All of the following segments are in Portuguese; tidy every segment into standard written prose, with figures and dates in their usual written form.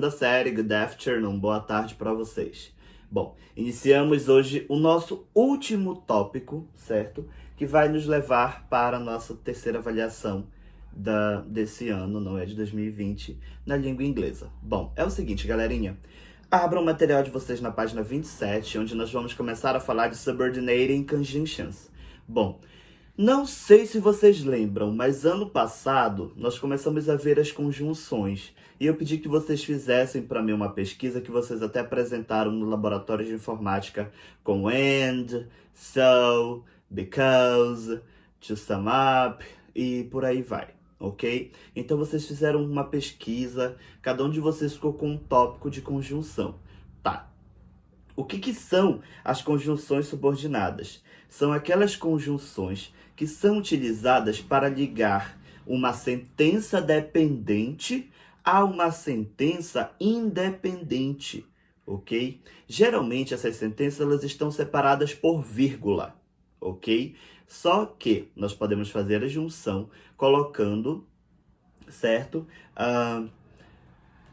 segunda série, good afternoon, boa tarde para vocês. Bom, iniciamos hoje o nosso último tópico, certo? Que vai nos levar para a nossa terceira avaliação desse ano, não é de 2020, na língua inglesa. Bom, é o seguinte, galerinha. Abram o material de vocês na página 27, onde nós vamos começar a falar de subordinating conjunctions. Bom, não sei se vocês lembram, mas ano passado nós começamos a ver as conjunções. E eu pedi que vocês fizessem para mim uma pesquisa que vocês até apresentaram no laboratório de informática com and, so, because, to sum up e por aí vai, ok? Então vocês fizeram uma pesquisa, cada um de vocês ficou com um tópico de conjunção. Tá. O que são as conjunções subordinadas? São aquelas conjunções que são utilizadas para ligar uma sentença dependente a uma sentença independente, ok? Geralmente essas sentenças elas estão separadas por vírgula, ok? Só que nós podemos fazer a junção colocando, certo?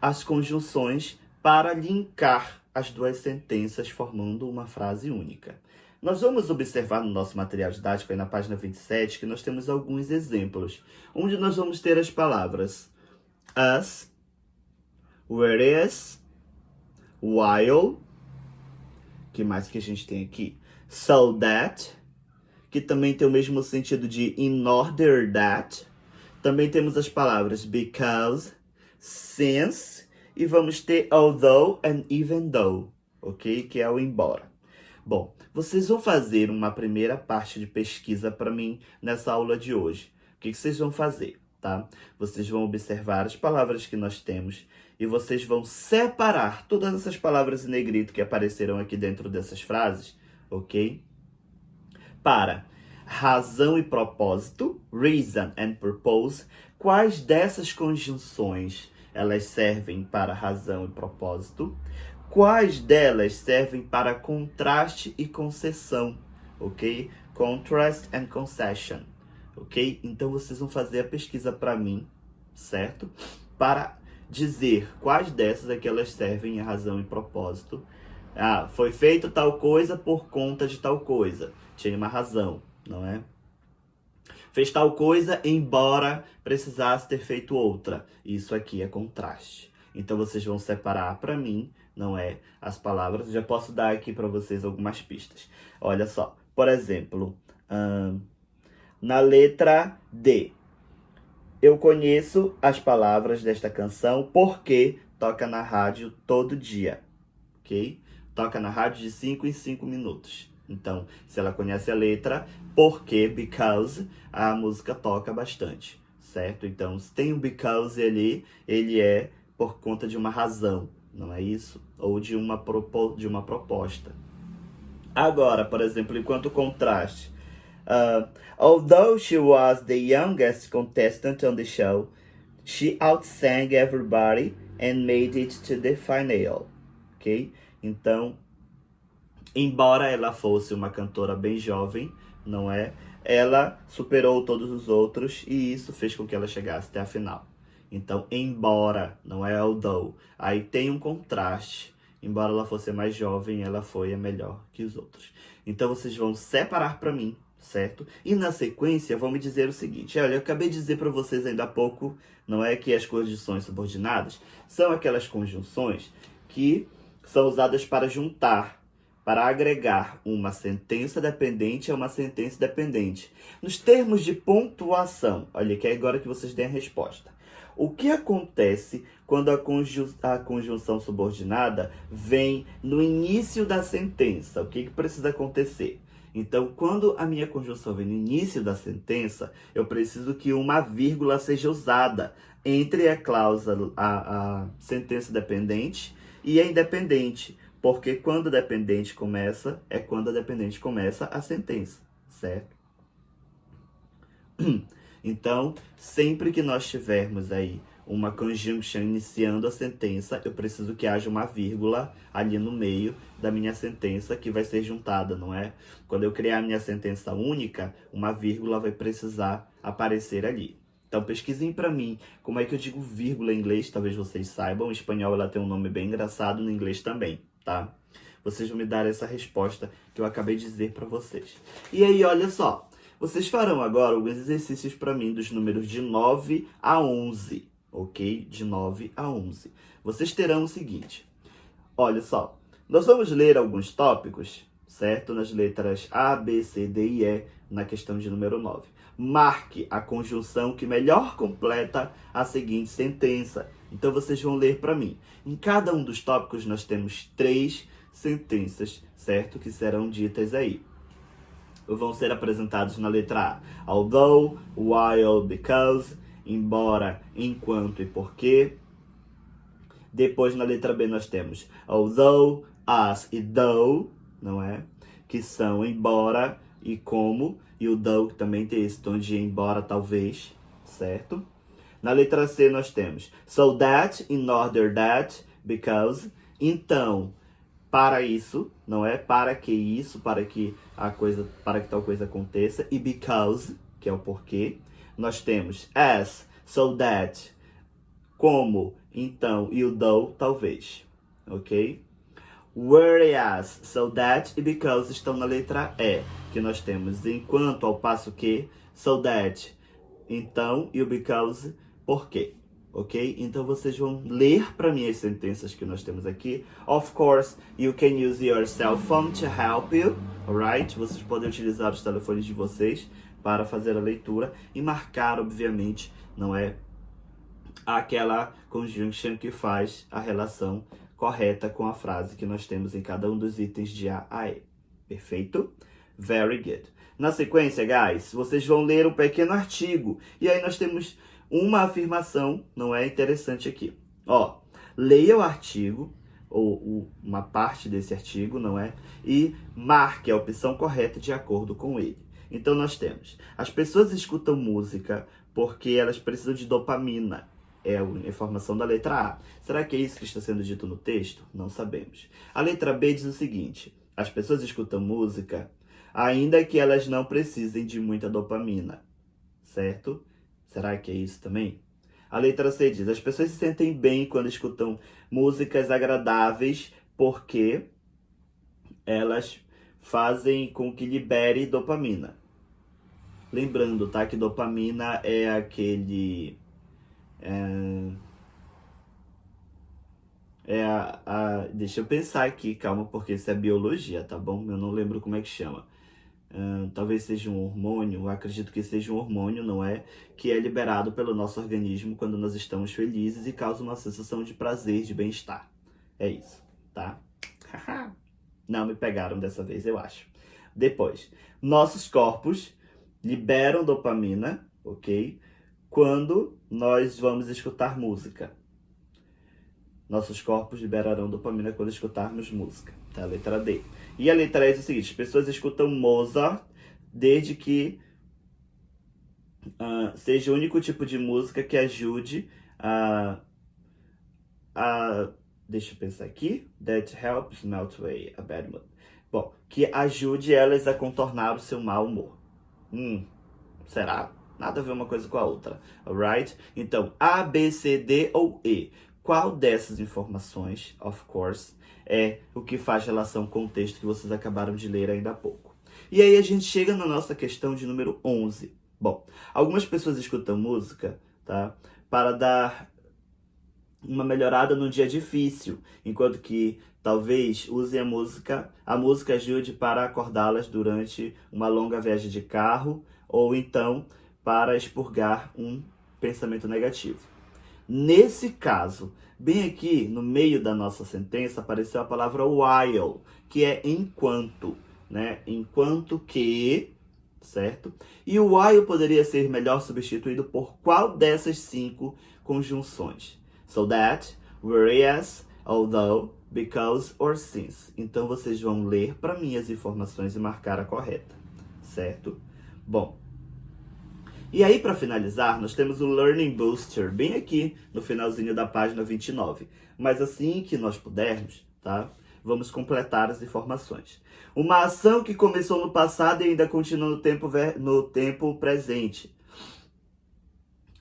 As conjunções para linkar as duas sentenças formando uma frase única. Nós vamos observar no nosso material didático, aí na página 27, que nós temos alguns exemplos, onde nós vamos ter as palavras as, whereas, while, que mais que a gente tem aqui? So that, que também tem o mesmo sentido de in order that. Também temos as palavras because, since, e vamos ter although and even though, ok? Que é o embora. Bom, vocês vão fazer uma primeira parte de pesquisa para mim nessa aula de hoje. O que vocês vão fazer, tá? Vocês vão observar as palavras que nós temos e vocês vão separar todas essas palavras em negrito que apareceram aqui dentro dessas frases, ok? Para razão e propósito, reason and purpose, quais dessas conjunções elas servem para razão e propósito? Quais delas servem para contraste e concessão, ok? Contrast and concession, ok? Então vocês vão fazer a pesquisa para mim, certo? Para dizer quais dessas é que elas servem a razão e propósito. Ah, foi feito tal coisa por conta de tal coisa. Tinha uma razão, não é? Fez tal coisa embora precisasse ter feito outra. Isso aqui é contraste. Então vocês vão separar para mim, não é, as palavras. Eu já posso dar aqui para vocês algumas pistas. Olha só, por exemplo, na letra D. Eu conheço as palavras desta canção porque toca na rádio todo dia, ok? Toca na rádio de 5 em 5 minutos. Então, se ela conhece a letra, porque, because, a música toca bastante, certo? Então, se tem um because ali, ele é por conta de uma razão, não é isso? Ou de uma proposta. Agora, por exemplo, enquanto contraste, although she was the youngest contestant on the show, she outsang everybody and made it to the final, ok? Então, embora ela fosse uma cantora bem jovem, não é? Ela superou todos os outros e isso fez com que ela chegasse até a final. Então, embora, não é although. Aí tem um contraste. Embora ela fosse mais jovem, ela foi a melhor que os outros. Então, vocês vão separar para mim, certo? E na sequência, vão me dizer o seguinte. Olha, eu acabei de dizer para vocês ainda há pouco, não é, que as conjunções subordinadas são aquelas conjunções que são usadas para juntar, para agregar uma sentença dependente a uma sentença dependente. Nos termos de pontuação, olha, que é agora que vocês deem a resposta. O que acontece quando a conjunção subordinada vem no início da sentença? O que precisa acontecer? Então, quando a minha conjunção vem no início da sentença, eu preciso que uma vírgula seja usada entre a cláusula, a sentença dependente e a independente. Porque quando a dependente começa, é quando a dependente começa a sentença, certo? Então, sempre que nós tivermos aí uma conjunction iniciando a sentença, eu preciso que haja uma vírgula ali no meio da minha sentença que vai ser juntada, não é? Quando eu criar a minha sentença única, uma vírgula vai precisar aparecer ali, Então pesquisem para mim como é que eu digo vírgula em inglês, talvez vocês saibam. Em espanhol ela tem um nome bem engraçado, no inglês também, tá? Vocês vão me dar essa resposta que eu acabei de dizer para vocês. E aí, olha só. Vocês farão agora alguns exercícios para mim dos números de 9 a 11, ok? De 9 a 11. Vocês terão o seguinte. Olha só. Nós vamos ler alguns tópicos, certo? Nas letras A, B, C, D e E, na questão de número 9. Marque a conjunção que melhor completa a seguinte sentença. Então, vocês vão ler para mim. Em cada um dos tópicos, nós temos 3 sentenças, certo? Que serão ditas aí. Vão ser apresentados na letra A. Although, while, because, embora, enquanto e porquê. Depois, na letra B, nós temos although, as e though, não é? Que são embora e como. E o though que também tem esse tom de embora, talvez, certo? Na letra C, nós temos so that, in order that, because. Então, para isso, não é? Para que isso, para que tal coisa aconteça. E because, que é o porquê. Nós temos as, so that, como, então, e o though, talvez. Ok? Whereas, so that e because estão na letra E, que nós temos enquanto, ao passo que, so that, então, e o because, porquê. Ok? Então, vocês vão ler para mim as sentenças que nós temos aqui. Of course, you can use your cell phone to help you, alright? Vocês podem utilizar os telefones de vocês para fazer a leitura e marcar, obviamente, não é? Aquela conjunction que faz a relação correta com a frase que nós temos em cada um dos itens de A a E. Perfeito? Very good. Na sequência, guys, vocês vão ler um pequeno artigo. E aí nós temos uma afirmação, não é, interessante aqui. Ó, leia o artigo, ou uma parte desse artigo, não é? E marque a opção correta de acordo com ele. Então nós temos, as pessoas escutam música porque elas precisam de dopamina. É a informação da letra A. Será que é isso que está sendo dito no texto? Não sabemos. A letra B diz o seguinte, as pessoas escutam música ainda que elas não precisem de muita dopamina, certo? Será que é isso também? A letra C diz, as pessoas se sentem bem quando escutam músicas agradáveis porque elas fazem com que libere dopamina. Lembrando, tá, que dopamina é aquele... Deixa eu pensar aqui, calma, porque isso é biologia, tá bom? Eu não lembro como é que chama. Talvez seja um hormônio, eu acredito que seja um hormônio, não é? Que é liberado pelo nosso organismo quando nós estamos felizes e causa uma sensação de prazer, de bem-estar. É isso, tá? Não me pegaram dessa vez, eu acho. Depois, nossos corpos liberam dopamina, ok? Quando nós vamos escutar música. Nossos corpos liberarão dopamina quando escutarmos música. Tá? A letra D. E a letra E diz o seguinte, as pessoas escutam Mozart desde que seja o único tipo de música que ajude deixa eu pensar aqui. That helps melt away a bad mood. Bom, que ajude elas a contornar o seu mau humor. Será? Nada a ver uma coisa com a outra. Alright? Então, A, B, C, D ou E. Qual dessas informações, of course, é o que faz relação com o texto que vocês acabaram de ler ainda há pouco? E aí a gente chega na nossa questão de número 11. Bom, algumas pessoas escutam música, tá? Para dar uma melhorada num dia difícil, enquanto que talvez usem a música ajude para acordá-las durante uma longa viagem de carro, ou então para expurgar um pensamento negativo. Nesse caso, bem aqui no meio da nossa sentença, apareceu a palavra while, que é enquanto, né? Enquanto que, certo? E o while poderia ser melhor substituído por qual dessas 5 conjunções? So that, whereas, although, because or since. Então vocês vão ler para mim as informações e marcar a correta, certo? Bom, e aí para finalizar, nós temos o Learning Booster bem aqui no finalzinho da página 29. Mas assim que nós pudermos, tá? Vamos completar as informações. Uma ação que começou no passado e ainda continua no tempo presente.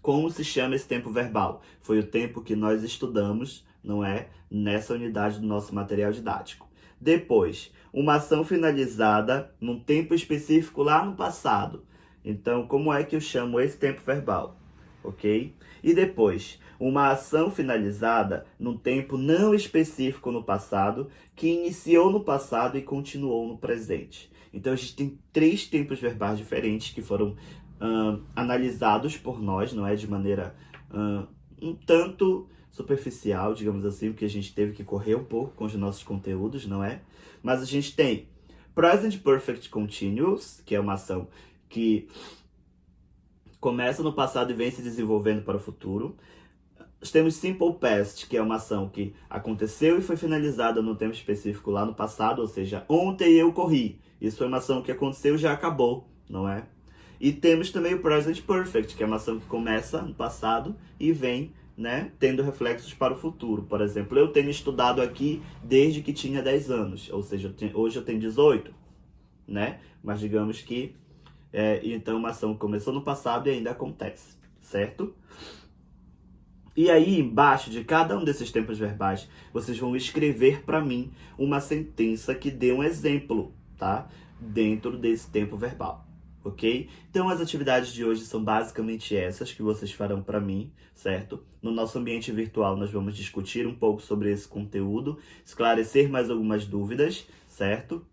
Como se chama esse tempo verbal? Foi o tempo que nós estudamos, não é? Nessa unidade do nosso material didático. Depois, uma ação finalizada num tempo específico lá no passado. Então, como é que eu chamo esse tempo verbal? Ok? E depois, uma ação finalizada num tempo não específico no passado, que iniciou no passado e continuou no presente. Então, a gente tem 3 tempos verbais diferentes que foram analisados por nós, não é? De maneira um tanto superficial, digamos assim, porque a gente teve que correr um pouco com os nossos conteúdos, não é? Mas a gente tem Present Perfect Continuous, que é uma ação que começa no passado e vem se desenvolvendo para o futuro. Nós temos Simple Past, que é uma ação que aconteceu e foi finalizada no tempo específico lá no passado, ou seja, ontem eu corri. Isso foi uma ação que aconteceu e já acabou, não é? E temos também o Present Perfect, que é uma ação que começa no passado e vem, né, tendo reflexos para o futuro. Por exemplo, eu tenho estudado aqui desde que tinha 10 anos, ou seja, hoje eu tenho 18, né? Mas digamos que então uma ação que começou no passado e ainda acontece, certo? E aí, embaixo de cada um desses tempos verbais, vocês vão escrever para mim uma sentença que dê um exemplo, tá? Dentro desse tempo verbal, ok? Então, as atividades de hoje são basicamente essas que vocês farão para mim, certo? No nosso ambiente virtual, nós vamos discutir um pouco sobre esse conteúdo, esclarecer mais algumas dúvidas, certo?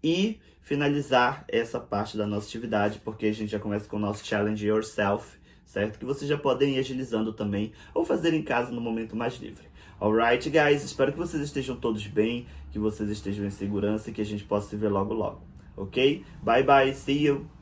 E finalizar essa parte da nossa atividade, porque a gente já começa com o nosso Challenge Yourself, certo? Que vocês já podem ir agilizando também, ou fazer em casa no momento mais livre. Alright, guys? Espero que vocês estejam todos bem, que vocês estejam em segurança e que a gente possa se ver logo logo. Ok? Bye, bye. See you!